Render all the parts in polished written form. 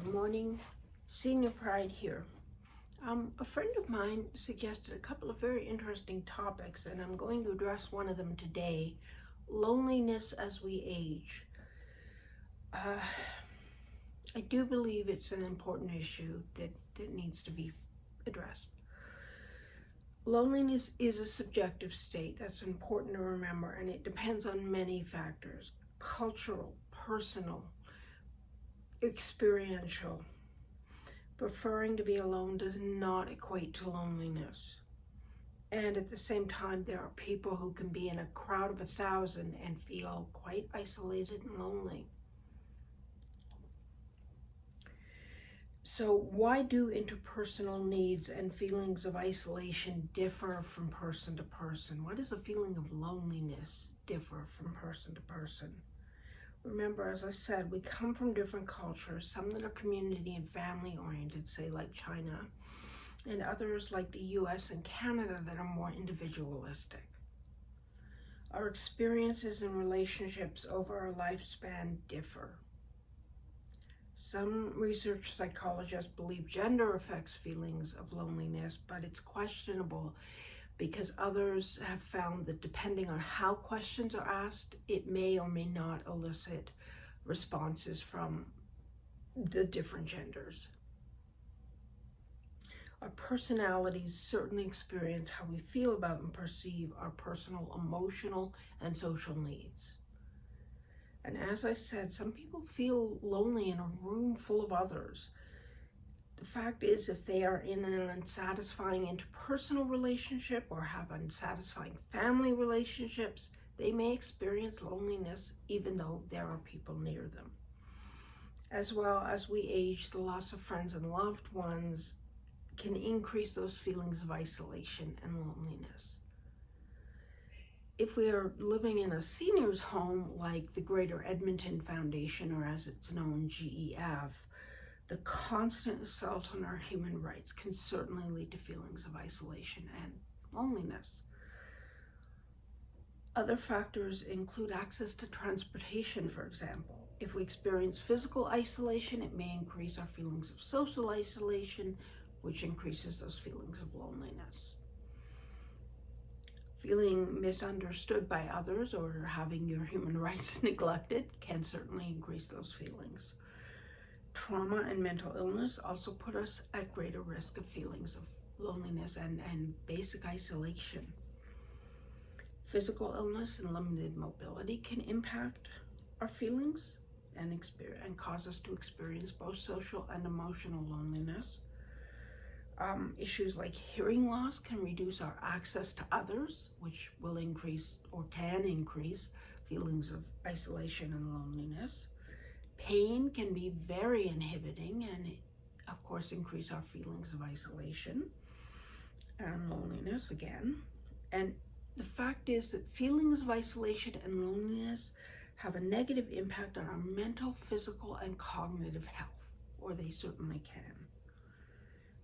Good morning, Senior Pride here. A friend of mine suggested a couple of very interesting topics, and I'm going to address one of them today: loneliness as we age. I do believe it's an important issue that needs to be addressed. Loneliness is a subjective state. That's important to remember, and it depends on many factors: cultural, personal, experiential. Preferring to be alone does not equate to loneliness. And at the same time, there are people who can be in a crowd of 1,000 and feel quite isolated and lonely. So why do interpersonal needs and feelings of isolation differ from person to person? Why does the feeling of loneliness differ from person to person? Remember, as I said, we come from different cultures, some that are community and family oriented, say like China, and others like the US and Canada that are more individualistic. Our experiences and relationships over our lifespan differ. Some research psychologists believe gender affects feelings of loneliness, but it's questionable because others have found that depending on how questions are asked, it may or may not elicit responses from the different genders. Our personalities certainly experience how we feel about and perceive our personal, emotional, and social needs. And as I said, some people feel lonely in a room full of others. The fact is, if they are in an unsatisfying interpersonal relationship or have unsatisfying family relationships, they may experience loneliness even though there are people near them. As well, as we age, the loss of friends and loved ones can increase those feelings of isolation and loneliness. If we are living in a seniors home like the Greater Edmonton Foundation, or as it's known, GEF, the constant assault on our human rights can certainly lead to feelings of isolation and loneliness. Other factors include access to transportation, for example. If we experience physical isolation, it may increase our feelings of social isolation, which increases those feelings of loneliness. Feeling misunderstood by others or having your human rights neglected can certainly increase those feelings. Trauma and mental illness also put us at greater risk of feelings of loneliness and basic isolation. Physical illness and limited mobility can impact our feelings and cause us to experience both social and emotional loneliness. Issues like hearing loss can reduce our access to others, which will increase or can increase feelings of isolation and loneliness. Pain can be very inhibiting and, of course, increase our feelings of isolation and loneliness again. And the fact is that feelings of isolation and loneliness have a negative impact on our mental, physical, and cognitive health, or they certainly can.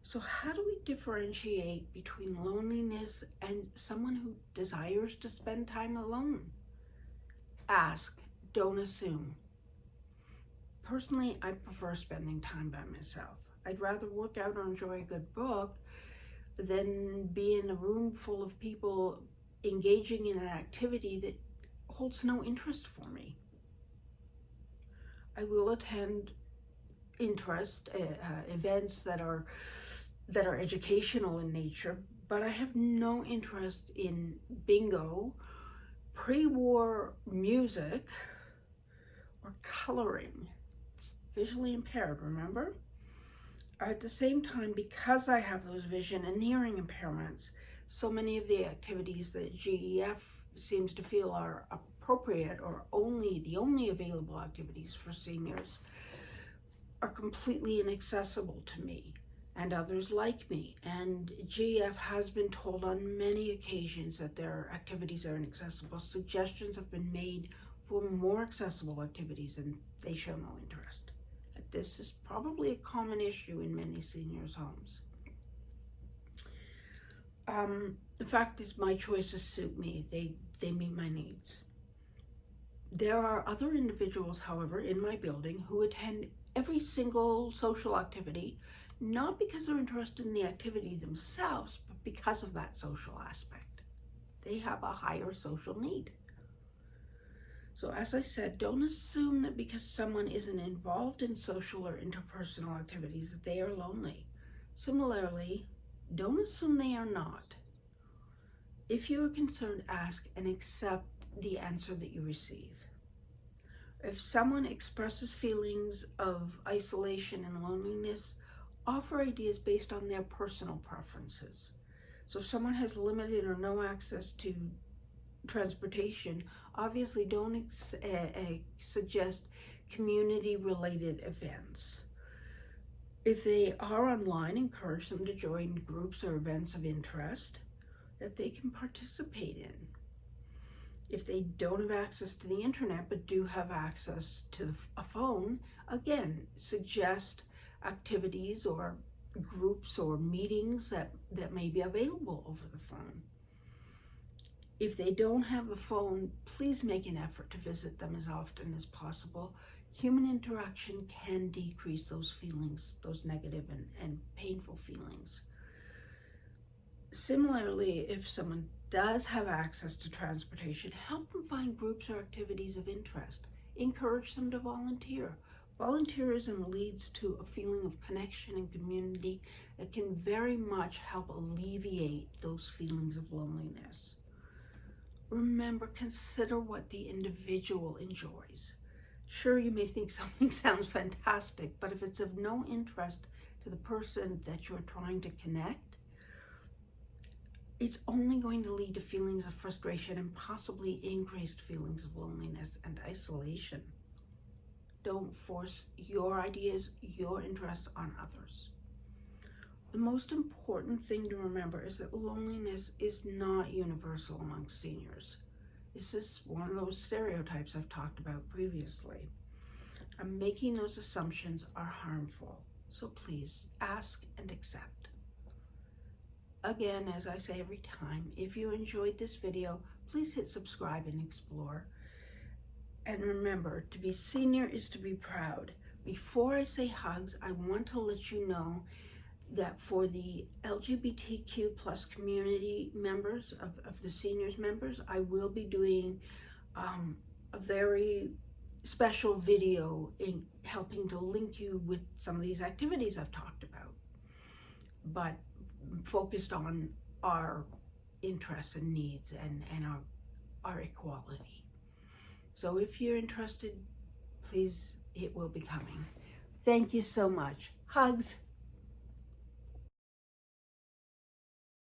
So how do we differentiate between loneliness and someone who desires to spend time alone? Ask, don't assume. Personally, I prefer spending time by myself. I'd rather work out or enjoy a good book than be in a room full of people engaging in an activity that holds no interest for me. I will attend events that are educational in nature, but I have no interest in bingo, pre-war music, or coloring. Visually impaired, remember? At the same time, because I have those vision and hearing impairments, so many of the activities that GEF seems to feel are appropriate or the only available activities for seniors are completely inaccessible to me and others like me. And GEF has been told on many occasions that their activities are inaccessible. Suggestions have been made for more accessible activities, and they show no interest. This is probably a common issue in many seniors' homes. The fact is, my choices suit me. They meet my needs. There are other individuals, however, in my building who attend every single social activity, not because they're interested in the activity themselves, but because of that social aspect. They have a higher social need. So as I said, don't assume that because someone isn't involved in social or interpersonal activities that they are lonely. Similarly, don't assume they are not. If you are concerned, ask and accept the answer that you receive. If someone expresses feelings of isolation and loneliness, offer ideas based on their personal preferences. So if someone has limited or no access to transportation, obviously don't suggest community-related events. If they are online, encourage them to join groups or events of interest that they can participate in. If they don't have access to the internet but do have access to a phone, again, suggest activities or groups or meetings that may be available over the phone. If they don't have a phone, please make an effort to visit them as often as possible. Human interaction can decrease those feelings, those negative and painful feelings. Similarly, if someone does have access to transportation, help them find groups or activities of interest. Encourage them to volunteer. Volunteerism leads to a feeling of connection and community that can very much help alleviate those feelings of loneliness. Remember, consider what the individual enjoys. Sure, you may think something sounds fantastic, but if it's of no interest to the person that you're trying to connect, it's only going to lead to feelings of frustration and possibly increased feelings of loneliness and isolation. Don't force your ideas, your interests on others. The most important thing to remember is that loneliness is not universal among seniors. This is one of those stereotypes I've talked about previously. And making those assumptions are harmful. So please ask and accept. Again, as I say every time, if you enjoyed this video, please hit subscribe and explore. And remember, to be senior is to be proud. Before I say hugs, I want to let you know that for the LGBTQ plus community members, of the seniors members, I will be doing a very special video in helping to link you with some of these activities I've talked about, but focused on our interests and needs and our equality. So if you're interested, please, it will be coming. Thank you so much. Hugs.